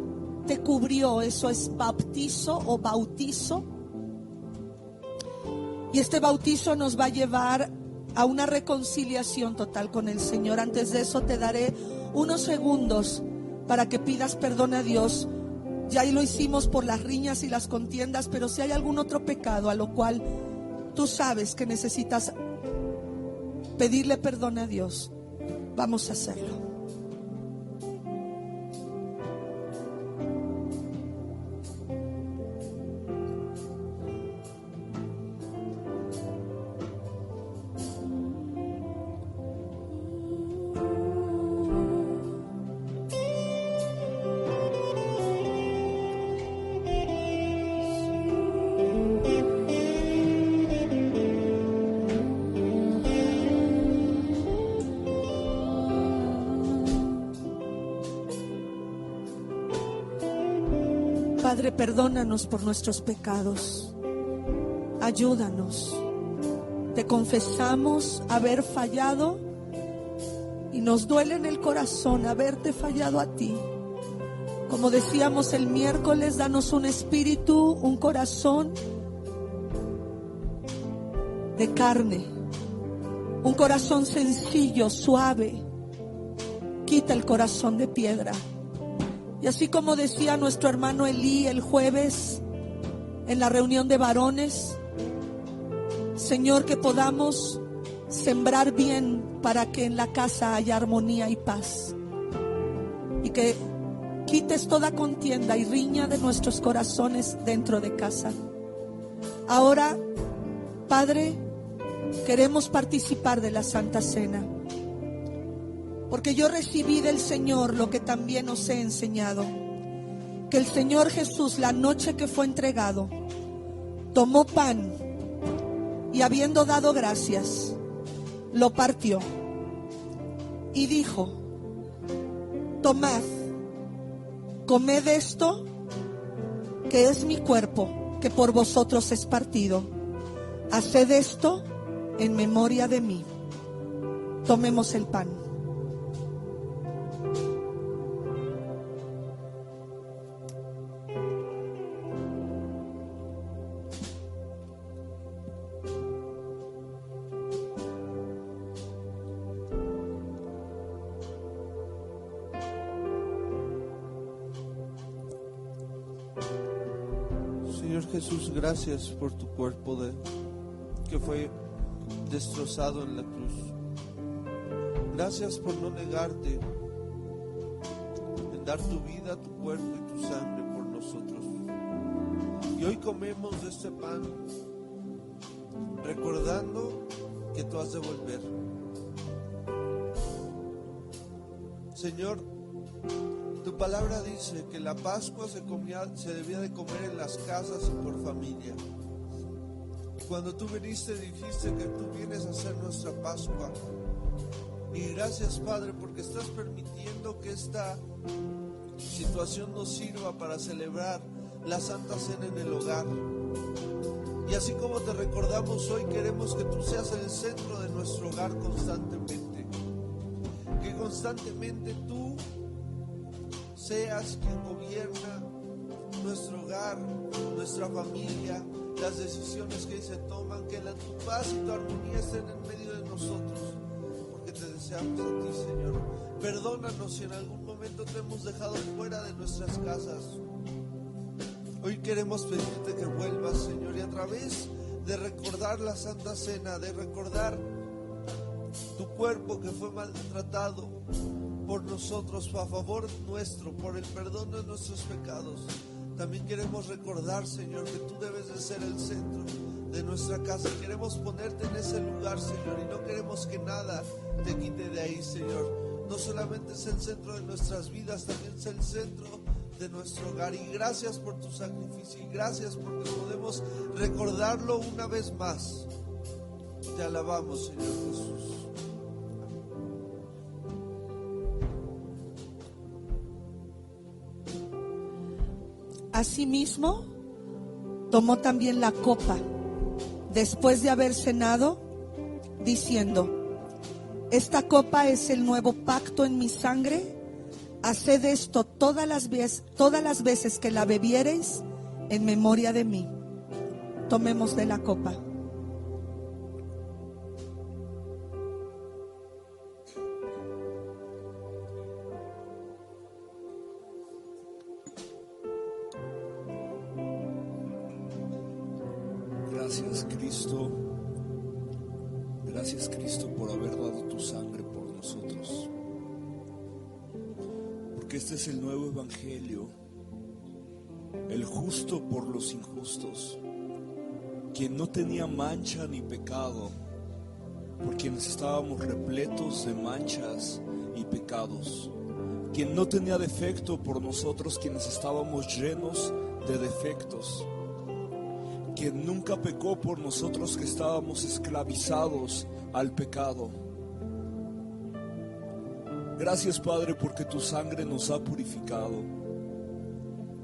te cubrió. Eso es bautizo o bautizo. Y este bautizo nos va a llevar a una reconciliación total con el Señor. Antes de eso te daré unos segundos para que pidas perdón a Dios. Ya lo hicimos por las riñas y las contiendas, pero si hay algún otro pecado a lo cual tú sabes que necesitas pedirle perdón a Dios, vamos a hacerlo. Padre, perdónanos por nuestros pecados. Ayúdanos. Te confesamos haber fallado y nos duele en el corazón haberte fallado a ti. Como decíamos el miércoles, danos un espíritu, un corazón de carne, un corazón sencillo, suave. Quita el corazón de piedra. Y así como decía nuestro hermano Elí el jueves en la reunión de varones, Señor, que podamos sembrar bien para que en la casa haya armonía y paz. Y que quites toda contienda y riña de nuestros corazones dentro de casa. Ahora, Padre, queremos participar de la Santa Cena. Porque yo recibí del Señor lo que también os he enseñado. Que el Señor Jesús, la noche que fue entregado, tomó pan y habiendo dado gracias, lo partió y dijo: tomad, comed esto, que es mi cuerpo, que por vosotros es partido. Haced esto en memoria de mí. Tomemos el pan. Señor Jesús, gracias por tu cuerpo que fue destrozado en la cruz. Gracias por no negarte en dar tu vida, tu cuerpo y tu sangre por nosotros. Y hoy comemos de este pan recordando que tú has de volver. Señor, tu palabra dice que la Pascua se debía de comer en las casas y por familia. Cuando tú viniste dijiste que tú vienes a hacer nuestra Pascua. Y gracias, Padre, porque estás permitiendo que esta situación nos sirva para celebrar la Santa Cena en el hogar. Y así como te recordamos hoy, queremos que tú seas el centro de nuestro hogar constantemente. Que constantemente tú seas quien gobierna nuestro hogar, nuestra familia, las decisiones que se toman, que tu paz y tu armonía estén en medio de nosotros, porque te deseamos a ti, Señor. Perdónanos si en algún momento te hemos dejado fuera de nuestras casas. Hoy queremos pedirte que vuelvas, Señor, y a través de recordar la Santa Cena, de recordar tu cuerpo que fue maltratado por nosotros, a favor nuestro, por el perdón de nuestros pecados. También queremos recordar, Señor, que tú debes de ser el centro de nuestra casa. Queremos ponerte en ese lugar, Señor, y no queremos que nada te quite de ahí, Señor. No solamente es el centro de nuestras vidas, también es el centro de nuestro hogar. Y gracias por tu sacrificio, y gracias porque podemos recordarlo una vez más. Te alabamos, Señor Jesús. Asimismo, tomó también la copa, después de haber cenado, diciendo: esta copa es el nuevo pacto en mi sangre. Haced esto todas las veces que la bebiereis en memoria de mí. Tomemos de la copa. Cristo. Gracias, Cristo, por haber dado tu sangre por nosotros. Porque este es el nuevo evangelio, el justo por los injustos, quien no tenía mancha ni pecado, por quienes estábamos repletos de manchas y pecados, quien no tenía defecto por nosotros, quienes estábamos llenos de defectos, quien nunca pecó por nosotros que estábamos esclavizados al pecado. Gracias, Padre, porque tu sangre nos ha purificado,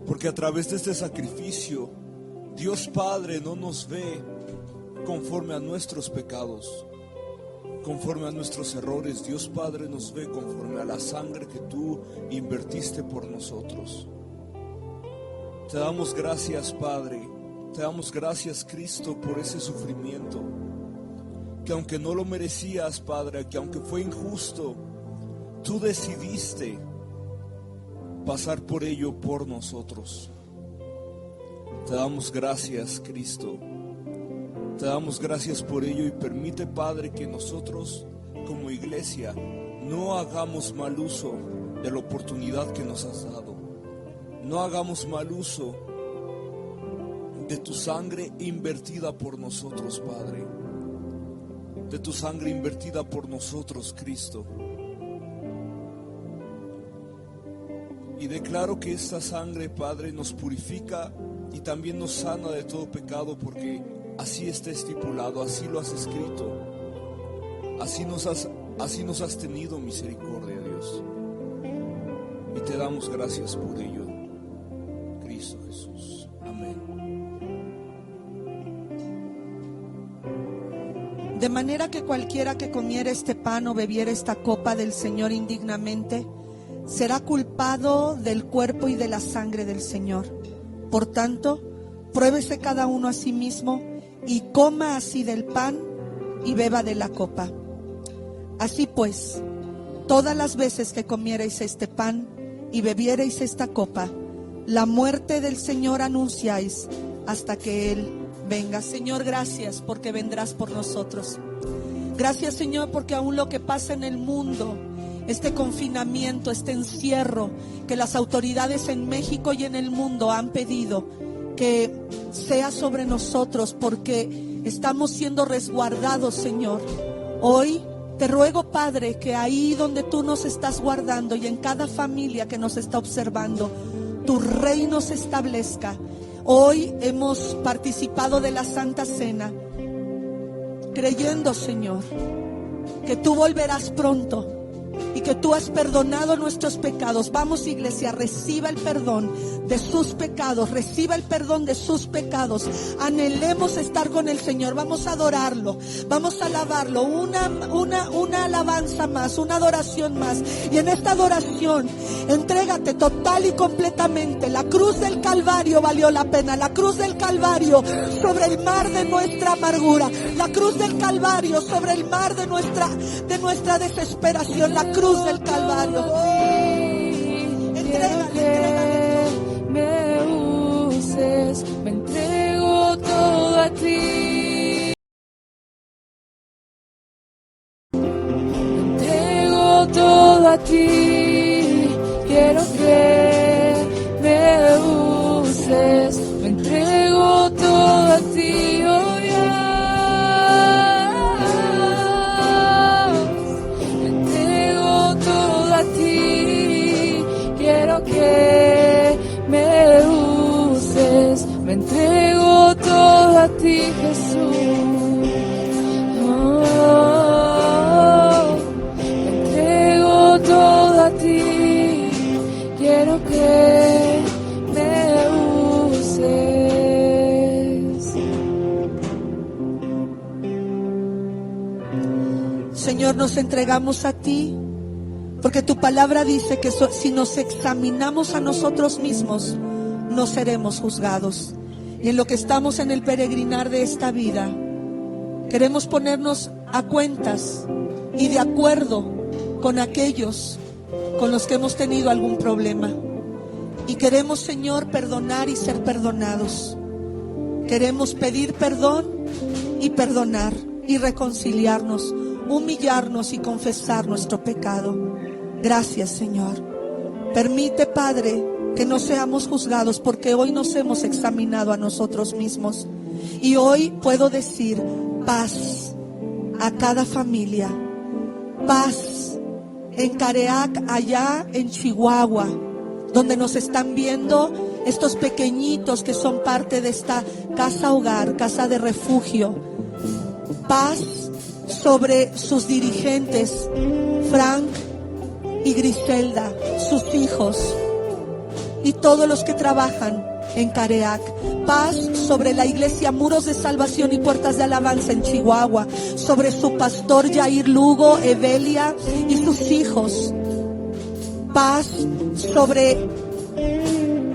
porque a través de este sacrificio Dios Padre no nos ve conforme a nuestros pecados, conforme a nuestros errores. Dios Padre nos ve conforme a la sangre que tú invertiste por nosotros. Te damos gracias, Padre. Te damos gracias, Cristo, por ese sufrimiento, que aunque no lo merecías, Padre, que aunque fue injusto, tú decidiste pasar por ello por nosotros. Te damos gracias, Cristo. Te damos gracias por ello y permite, Padre, que nosotros como iglesia no hagamos mal uso de la oportunidad que nos has dado. No hagamos mal uso de tu sangre invertida por nosotros, Padre. De tu sangre invertida por nosotros, Cristo. Y declaro que esta sangre, Padre, nos purifica y también nos sana de todo pecado, porque así está estipulado, así lo has escrito, así nos has tenido misericordia, Dios. Y te damos gracias por ello, Cristo Jesús. Amén. De manera que cualquiera que comiera este pan o bebiera esta copa del Señor indignamente, será culpado del cuerpo y de la sangre del Señor. Por tanto, pruébese cada uno a sí mismo y coma así del pan y beba de la copa. Así pues, todas las veces que comiereis este pan y bebiereis esta copa, la muerte del Señor anunciáis hasta que Él venga. Señor, gracias porque vendrás por nosotros. Gracias, Señor, porque aún lo que pasa en el mundo, este confinamiento, este encierro que las autoridades en México y en el mundo han pedido que sea sobre nosotros, porque estamos siendo resguardados, Señor. Hoy te ruego, Padre, que ahí donde tú nos estás guardando y en cada familia que nos está observando, tu reino se establezca. Hoy hemos participado de la Santa Cena, creyendo, Señor, que tú volverás pronto y que tú has perdonado nuestros pecados. Vamos, iglesia, reciba el perdón de sus pecados, reciba el perdón de sus pecados. Anhelemos estar con el Señor. Vamos a adorarlo, vamos a alabarlo. Una alabanza más, una adoración más. Y en esta adoración, entrégate total y completamente. La cruz del Calvario valió la pena. La cruz del Calvario sobre el mar de nuestra amargura. La cruz del Calvario sobre el mar de nuestra desesperación. La cruz del Calvario. Entrégale. Me uses, me entrego todo a ti. Me entrego todo a ti. Quiero que me uses, me entrego todo a ti. Oh, que me uses, me entrego todo a ti, Jesús. Oh, me entrego todo a ti. Quiero que me uses. Señor, nos entregamos a ti, porque tu palabra dice que si nos examinamos a nosotros mismos, no seremos juzgados. Y en lo que estamos en el peregrinar de esta vida, queremos ponernos a cuentas y de acuerdo con aquellos con los que hemos tenido algún problema. Y queremos, Señor, perdonar y ser perdonados. Queremos pedir perdón y perdonar y reconciliarnos, humillarnos y confesar nuestro pecado. Gracias, Señor. Permite, Padre, que no seamos juzgados, porque hoy nos hemos examinado a nosotros mismos. Y hoy puedo decir paz a cada familia, paz en Careac, allá en Chihuahua, donde nos están viendo estos pequeñitos que son parte de esta casa hogar, casa de refugio. Paz sobre sus dirigentes, Frank y Griselda, sus hijos y todos los que trabajan en Careac. Paz sobre la iglesia Muros de Salvación y Puertas de Alabanza en Chihuahua, sobre su pastor Jair Lugo, Evelia y sus hijos. Paz sobre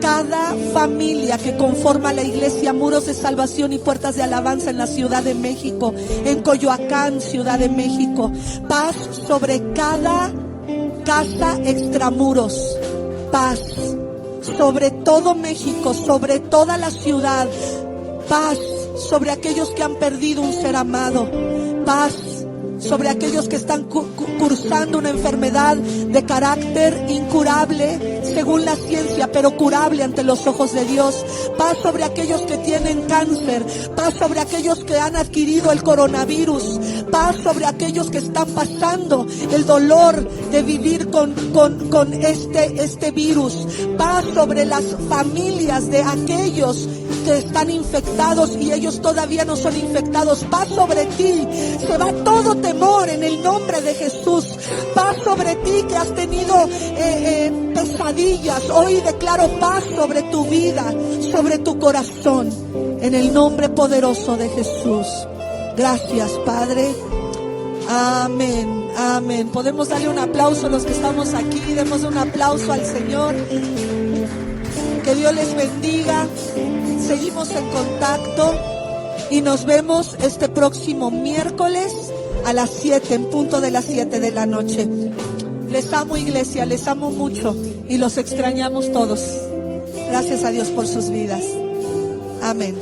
cada familia que conforma la iglesia Muros de Salvación y Puertas de Alabanza en la Ciudad de México, en Coyoacán, Ciudad de México. Paz sobre cada casa extramuros. Paz sobre todo México, sobre toda la ciudad. Paz sobre aquellos que han perdido un ser amado. Paz sobre aquellos que están cursando una enfermedad de carácter incurable según la ciencia, pero curable ante los ojos de Dios. Paz sobre aquellos que tienen cáncer. Paz sobre aquellos que han adquirido el coronavirus. Paz sobre aquellos que están pasando el dolor de vivir con este virus. Paz sobre las familias de aquellos que están infectados y ellos todavía no son infectados. Paz sobre ti. Se va todo temor en el nombre de Jesús. Paz sobre ti que has tenido pesadillas. Hoy declaro paz sobre tu vida, sobre tu corazón, en el nombre poderoso de Jesús. Gracias, Padre. Amén, amén. Podemos darle un aplauso a los que estamos aquí. Demos un aplauso al Señor. Que Dios les bendiga. Seguimos en contacto y nos vemos este próximo miércoles a las 7, en punto de las 7 de la noche. Les amo, iglesia, les amo mucho y los extrañamos todos. Gracias a Dios por sus vidas. Amén.